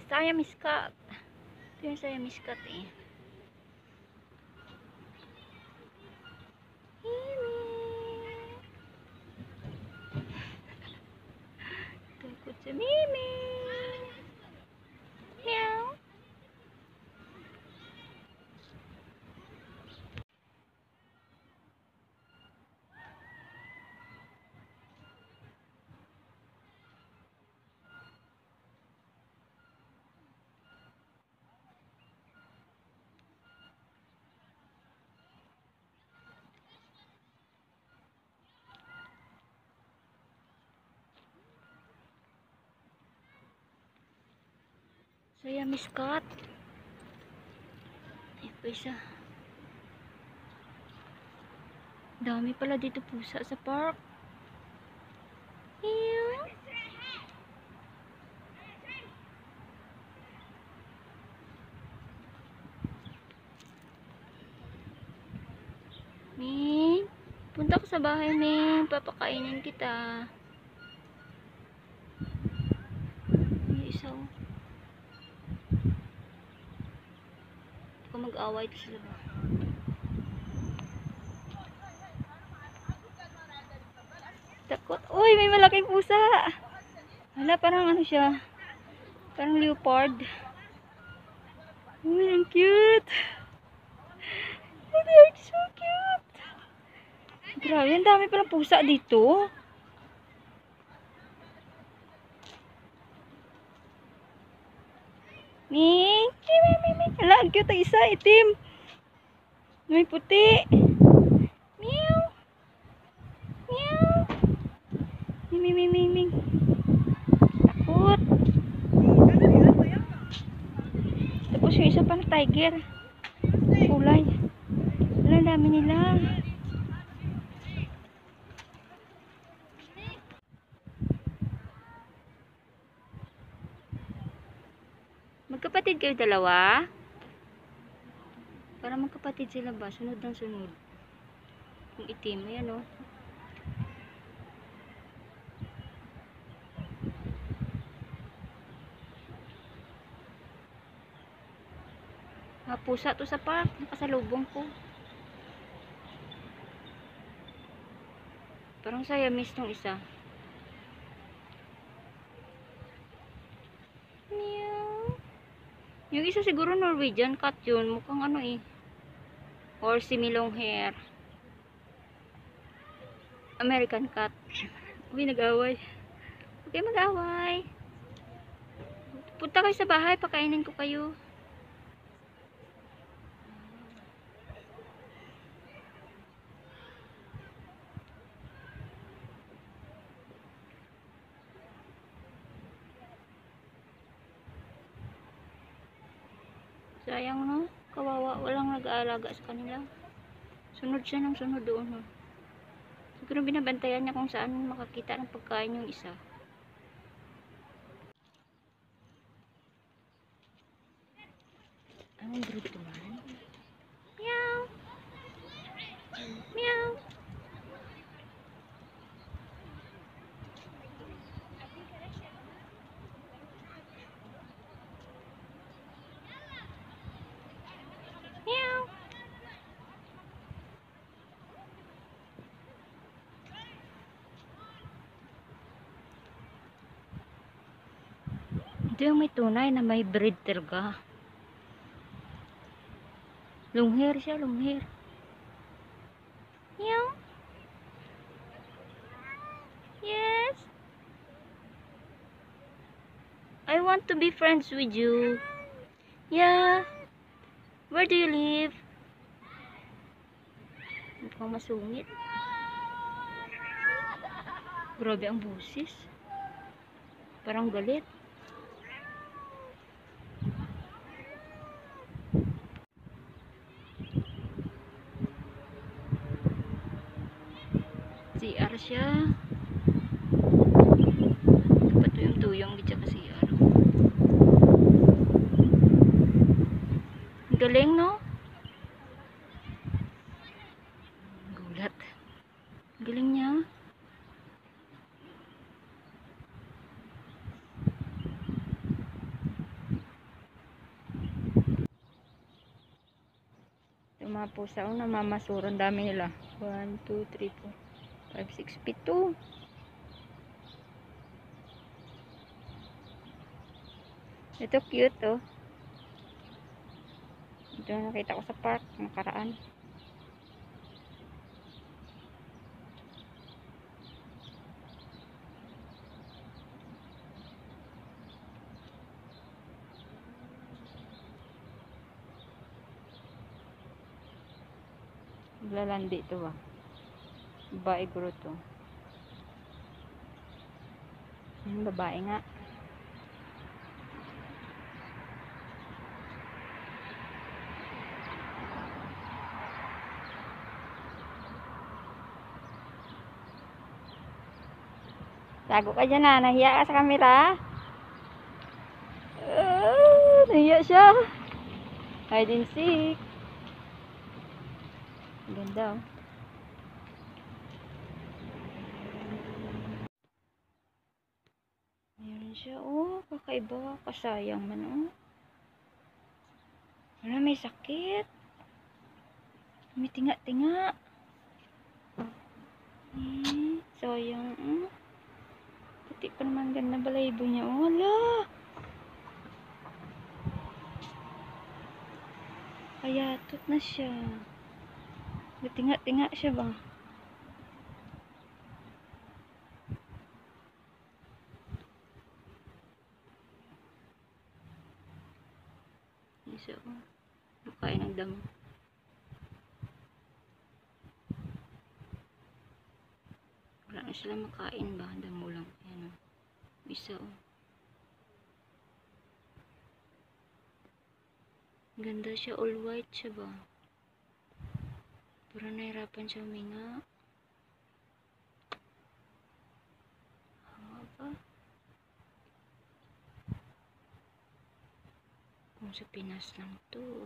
Siamese cat. Ito yung Siamese cat eh. Takot si Mimi. Meow. Siamese cat. Ito isa. Dami pala dito pusa sa park. Meow. Ming, punta ko sa bahay, Ming. Papakainin kita. May isa oh. Hindi ko mag-away ito sila ba? Takot. Uy, may malaking pusa. Hala, parang ano siya. Parang leopard. Uy, ang cute. Oh, they are so cute. Grabe, ang dami palang pusa dito. Ming, hala, ang cute ang isa, itim. May puti. Meow. Meow. Ming. Takot. Tapos yung isa pang tiger. Kulay. Wala, ang dami nila. Magkapatid kayo dalawa? Para magkapatid sila ba? Sunod ng sunod. Yung itim. Ayan o. Pusa to sa park. Nakasalubong ko. Parang Siamese tong isa. Meow. Yung isa siguro Norwegian cat yun. Mukhang ano eh. Or similong hair. American cat. Uy, nag-away. Okay, mag-away. Punta kayo sa bahay. Pakainin ko kayo. Sayang no, kawawa, walang nag-aalaga sa kanila. Sunod siya ng sunod doon no. Siguro binabantayan niya kung saan makakita ng pagkain yung isa. Anong breed to man? Meow. Meow. Meow. Ito yung may tunay na may breed talaga. Long hair siya, long hair. Meow. Yes. I want to be friends with you. Yeah. Where do you live? Mukhang masungit. Grabe ang busis. Parang galit. CR siya. Dapat tuyong-tuyong di siya ka CR. Galing no? Gulat. Galing niya. mga pusa. O, namamasuran. Dami nila. 1, 2, 3, 4, 5, 6, 7. Ito cute, oh. Ito nakita ko sa park. Nakaraan. Lalandi ito ba? Babae guro to. Yung babae nga. Tago ka dyan na. Nahiya ka sa camera. Nahiya siya. Hide and seek. Ganda, oh. Ayan siya, oh. Kakaiba. Kasayang man, oh. Wala, may sakit. May tinga-tinga. Sayang, oh. Puti pa naman ganda balaybo niya, oh. Wala. Kayatot na siya. May tinga-tinga siya ba? Isa ko. Makain ng damo. Wala na sila makain ba? Damo lang. Ayan, oh. Isa, oh. Ganda siya. All white siya ba? Parang nahirapan siya huminga. Hanga ba? Kung sa Pinas lang to.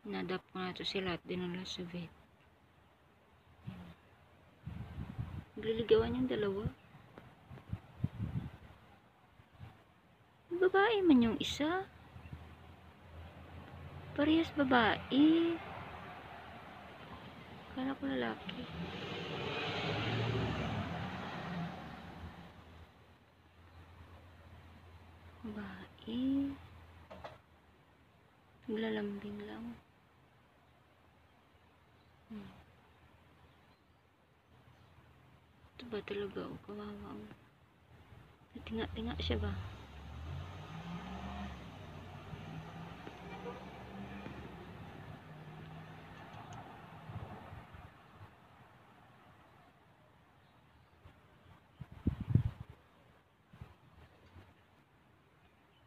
Inadapt ko na to sila at dinala sa vet. Nagliligawan yung dalawa. Babae man yung isa. Parehas babae. Kala ko lalaki. Babae. Naglalambing lang. Ito ba talaga o kawawa? Tinga-tinga siya ba?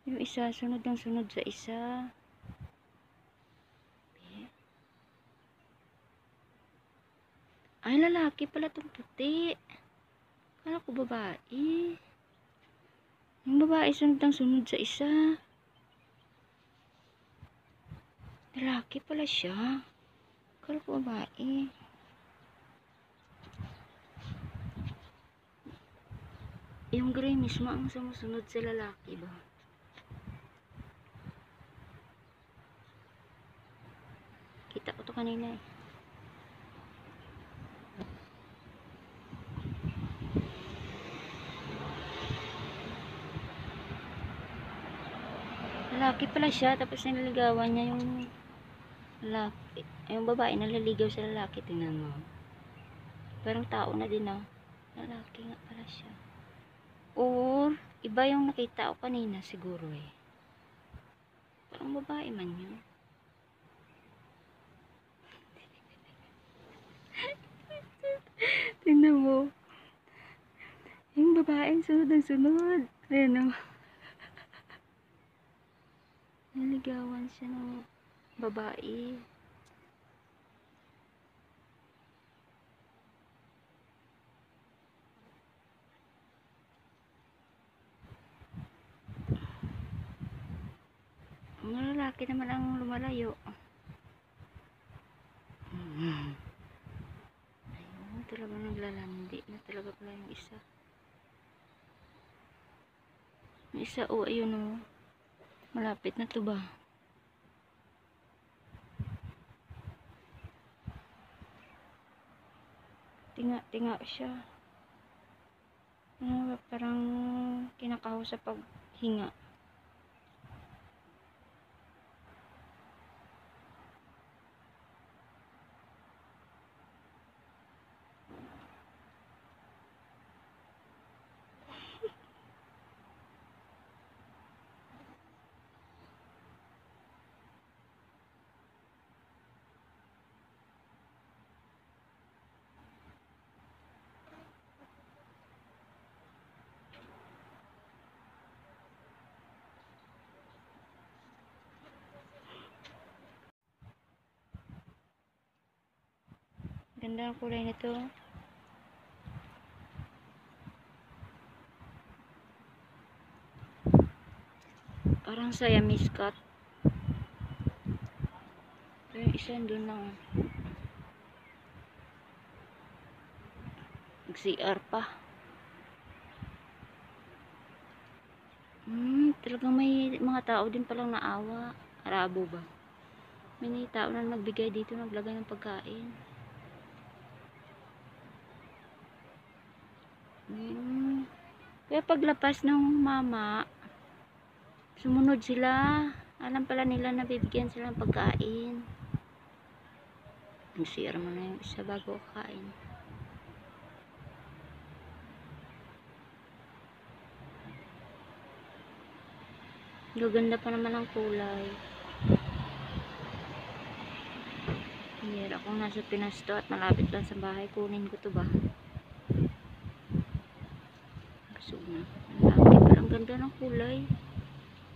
Yung isa, sunod ng sunod sa isa. Ay, lalaki pala itong puti. Kala ko babae. Yung babae sunod ng sunod sa isa. Lalaki pala siya. Kala ko babae. Yung gray mismo ang sumusunod sa lalaki ba? Kita ko to kanina eh. Lalaki pala siya, tapos nililigawan niya yung lalaki. Yung babae naliligaw sa lalaki, tingnan mo. Parang tao na din, oh. Lalaki nga pala siya. Or iba yung nakita ko kanina siguro eh. Parang babae man yun. Tingnan mo. Yung babae sunod ang sunod. Ayan, oh. Naligawan siya ng babae. Ang lalaki naman ang lumalayo. Ayun, talaga naglalandi na talaga pala yung isa. Yung isa, oh, ayun, oh. Malapit na to ba? Tinga-tinga siya. Parang kinakaho sa paghinga. Ganda ang kulay nito. Parang Siamese cat. Ito yung isa doon lang. Nag-CR pa. Talagang may mga tao din palang naawa. Arabo ba? May tao na nagbigay dito, naglagay ng pagkain. Kaya paglapas ng mama, sumunod sila. Alam pala nila na bibigyan sila ng pagkain. Nag-CR mo na yung isa bago kain. Gaganda pa naman ang kulay. Hira kung nasa Pinas to at malapit lang sa bahay, kunin ko to ba? Gusto na. Laki parang ganda ng kulay.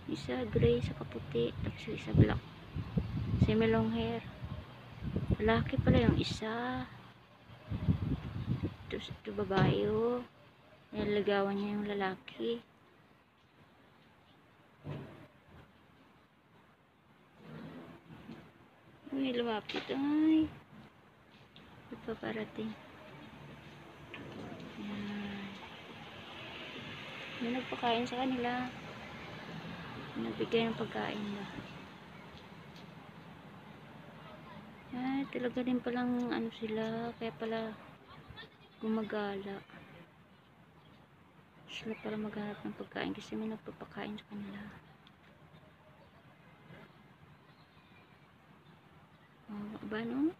Isa gray sa kaputi, tapos isa black. Semi long hair. Lalaki pala yung isa. Ito babae oh. Nilagawan niya yung lalaki. Uy, lumapit ay. Ito pa parating. Yan. May nagpakain sa kanila. Nagbigay ng pagkain ba. Ay, talaga din palang ano sila. Kaya pala gumagala. Sila para maghanap ng pagkain kasi may nagpapakain sa kanila. Oh, ba no?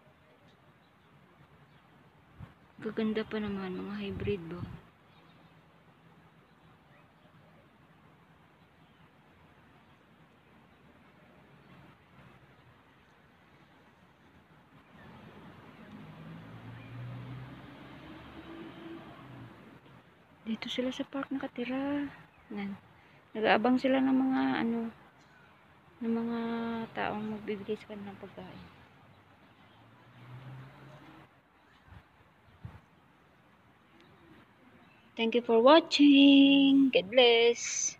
Gaganda pa naman, mga hybrid ba? Dito sila sa park nakatira. Yan. Nag-aabang sila ng mga ano, ng mga taong magbibigay sa kanilang pagkain. Thank you for watching. God bless.